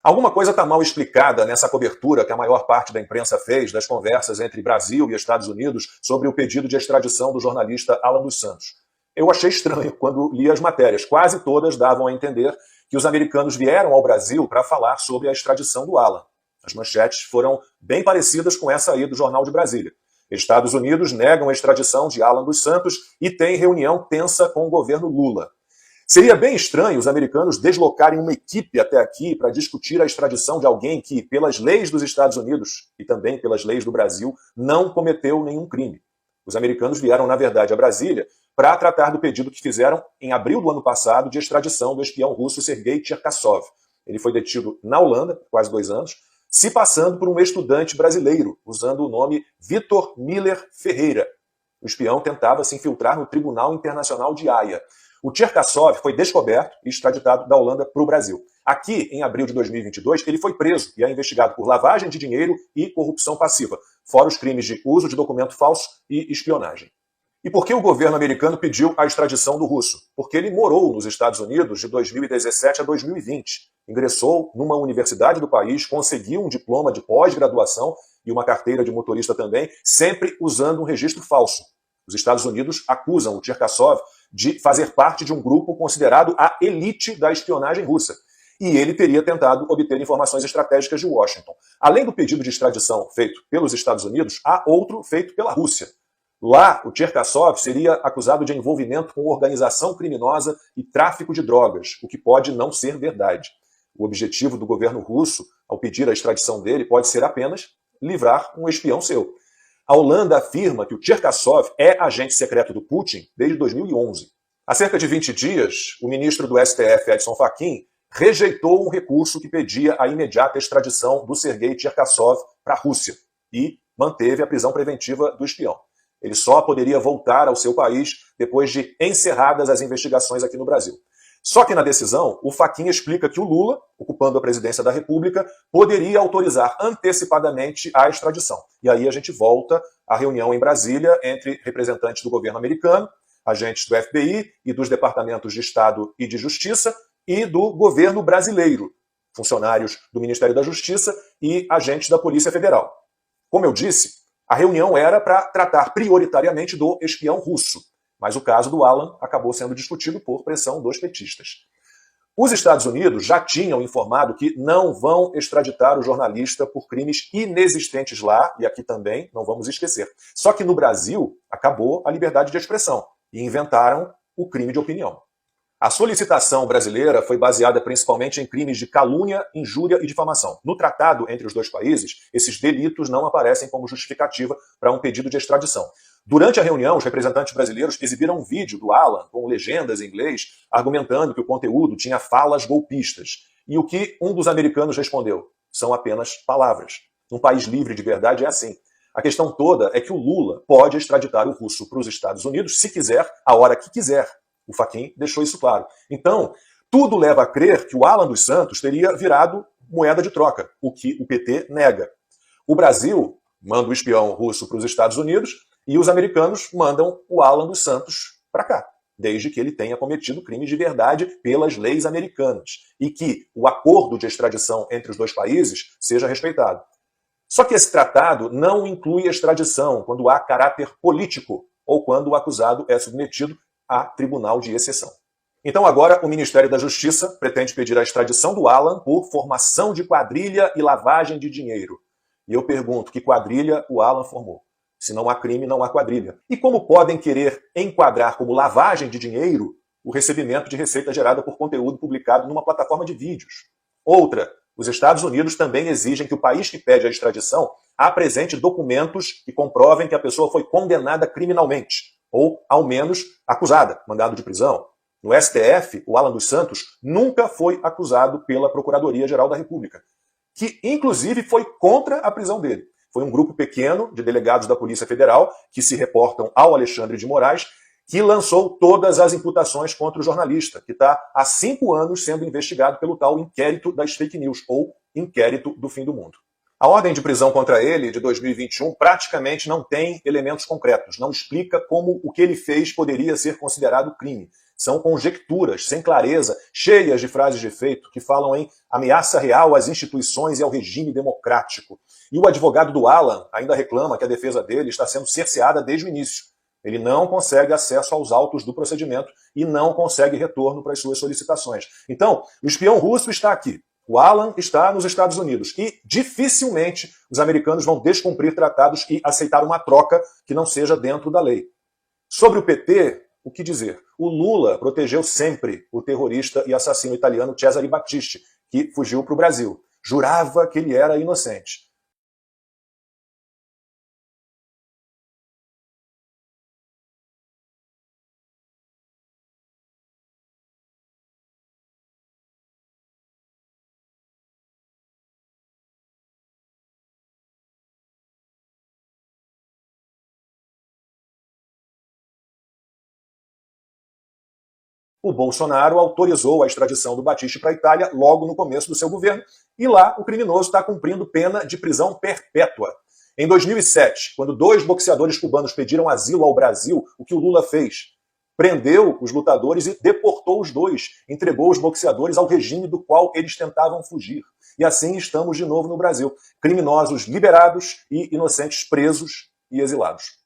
Alguma coisa está mal explicada nessa cobertura que a maior parte da imprensa fez das conversas entre Brasil e Estados Unidos sobre o pedido de extradição do jornalista Alan dos Santos. Eu achei estranho quando li as matérias. Quase todas davam a entender que os americanos vieram ao Brasil para falar sobre a extradição do Alan. As manchetes foram bem parecidas com essa aí do Jornal de Brasília. Estados Unidos negam a extradição de Alan dos Santos e tem reunião tensa com o governo Lula. Seria bem estranho os americanos deslocarem uma equipe até aqui para discutir a extradição de alguém que, pelas leis dos Estados Unidos e também pelas leis do Brasil, não cometeu nenhum crime. Os americanos vieram, na verdade, a Brasília para tratar do pedido que fizeram em abril do ano passado de extradição do espião russo Sergei Cherkassov. Ele foi detido na Holanda, quase 2 anos, se passando por um estudante brasileiro, usando o nome Vitor Miller Ferreira. O espião tentava se infiltrar no Tribunal Internacional de Haia. O Cherkassov foi descoberto e extraditado da Holanda para o Brasil. Aqui, em abril de 2022, ele foi preso e é investigado por lavagem de dinheiro e corrupção passiva, fora os crimes de uso de documento falso e espionagem. E por que o governo americano pediu a extradição do russo? Porque ele morou nos Estados Unidos de 2017 a 2020. Ingressou numa universidade do país, conseguiu um diploma de pós-graduação e uma carteira de motorista também, sempre usando um registro falso. Os Estados Unidos acusam o Cherkassov de fazer parte de um grupo considerado a elite da espionagem russa. E ele teria tentado obter informações estratégicas de Washington. Além do pedido de extradição feito pelos Estados Unidos, há outro feito pela Rússia. Lá, o Cherkassov seria acusado de envolvimento com organização criminosa e tráfico de drogas, o que pode não ser verdade. O objetivo do governo russo, ao pedir a extradição dele, pode ser apenas livrar um espião seu. A Holanda afirma que o Cherkassov é agente secreto do Putin desde 2011. Há cerca de 20 dias, o ministro do STF, Edson Fachin, rejeitou um recurso que pedia a imediata extradição do Sergei Cherkassov para a Rússia e manteve a prisão preventiva do espião. Ele só poderia voltar ao seu país depois de encerradas as investigações aqui no Brasil. Só que na decisão, o Fachin explica que o Lula, ocupando a presidência da República, poderia autorizar antecipadamente a extradição. E aí a gente volta à reunião em Brasília entre representantes do governo americano, agentes do FBI e dos departamentos de Estado e de Justiça e do governo brasileiro, funcionários do Ministério da Justiça e agentes da Polícia Federal. Como eu disse, a reunião era para tratar prioritariamente do espião russo. Mas o caso do Alan acabou sendo discutido por pressão dos petistas. Os Estados Unidos já tinham informado que não vão extraditar o jornalista por crimes inexistentes lá, e aqui também, não vamos esquecer. Só que no Brasil acabou a liberdade de expressão e inventaram o crime de opinião. A solicitação brasileira foi baseada principalmente em crimes de calúnia, injúria e difamação. No tratado entre os dois países, esses delitos não aparecem como justificativa para um pedido de extradição. Durante a reunião, os representantes brasileiros exibiram um vídeo do Alan, com legendas em inglês, argumentando que o conteúdo tinha falas golpistas. E o que um dos americanos respondeu? São apenas palavras. Num país livre de verdade é assim. A questão toda é que o Lula pode extraditar o russo para os Estados Unidos se quiser, a hora que quiser. O Fachin deixou isso claro. Então, tudo leva a crer que o Alan dos Santos teria virado moeda de troca, o que o PT nega. O Brasil manda o espião russo para os Estados Unidos e os americanos mandam o Alan dos Santos para cá, desde que ele tenha cometido crimes de verdade pelas leis americanas e que o acordo de extradição entre os dois países seja respeitado. Só que esse tratado não inclui extradição quando há caráter político ou quando o acusado é submetido a tribunal de exceção. Então agora o Ministério da Justiça pretende pedir a extradição do Alan por formação de quadrilha e lavagem de dinheiro. E eu pergunto, que quadrilha o Alan formou? Se não há crime, não há quadrilha. E como podem querer enquadrar como lavagem de dinheiro o recebimento de receita gerada por conteúdo publicado numa plataforma de vídeos? Outra, os Estados Unidos também exigem que o país que pede a extradição apresente documentos que comprovem que a pessoa foi condenada criminalmente, ou, ao menos, acusada, mandado de prisão. No STF, o Alan dos Santos nunca foi acusado pela Procuradoria-Geral da República, que, inclusive, foi contra a prisão dele. Foi um grupo pequeno de delegados da Polícia Federal que se reportam ao Alexandre de Moraes, que lançou todas as imputações contra o jornalista, que está há 5 anos sendo investigado pelo tal inquérito das fake news, ou inquérito do fim do mundo. A ordem de prisão contra ele, de 2021, praticamente não tem elementos concretos, não explica como o que ele fez poderia ser considerado crime. São conjecturas, sem clareza, cheias de frases de efeito, que falam em ameaça real às instituições e ao regime democrático. E o advogado do Alan ainda reclama que a defesa dele está sendo cerceada desde o início. Ele não consegue acesso aos autos do procedimento e não consegue retorno para as suas solicitações. Então, o espião russo está aqui. O Alan está nos Estados Unidos e dificilmente os americanos vão descumprir tratados e aceitar uma troca que não seja dentro da lei. Sobre o PT, o que dizer? O Lula protegeu sempre o terrorista e assassino italiano Cesare Battisti, que fugiu para o Brasil. Jurava que ele era inocente. O Bolsonaro autorizou a extradição do Battisti para a Itália logo no começo do seu governo, e lá o criminoso está cumprindo pena de prisão perpétua. Em 2007, quando 2 boxeadores cubanos pediram asilo ao Brasil, o que o Lula fez? Prendeu os lutadores e deportou os 2, entregou os boxeadores ao regime do qual eles tentavam fugir. E assim estamos de novo no Brasil. Criminosos liberados e inocentes presos e exilados.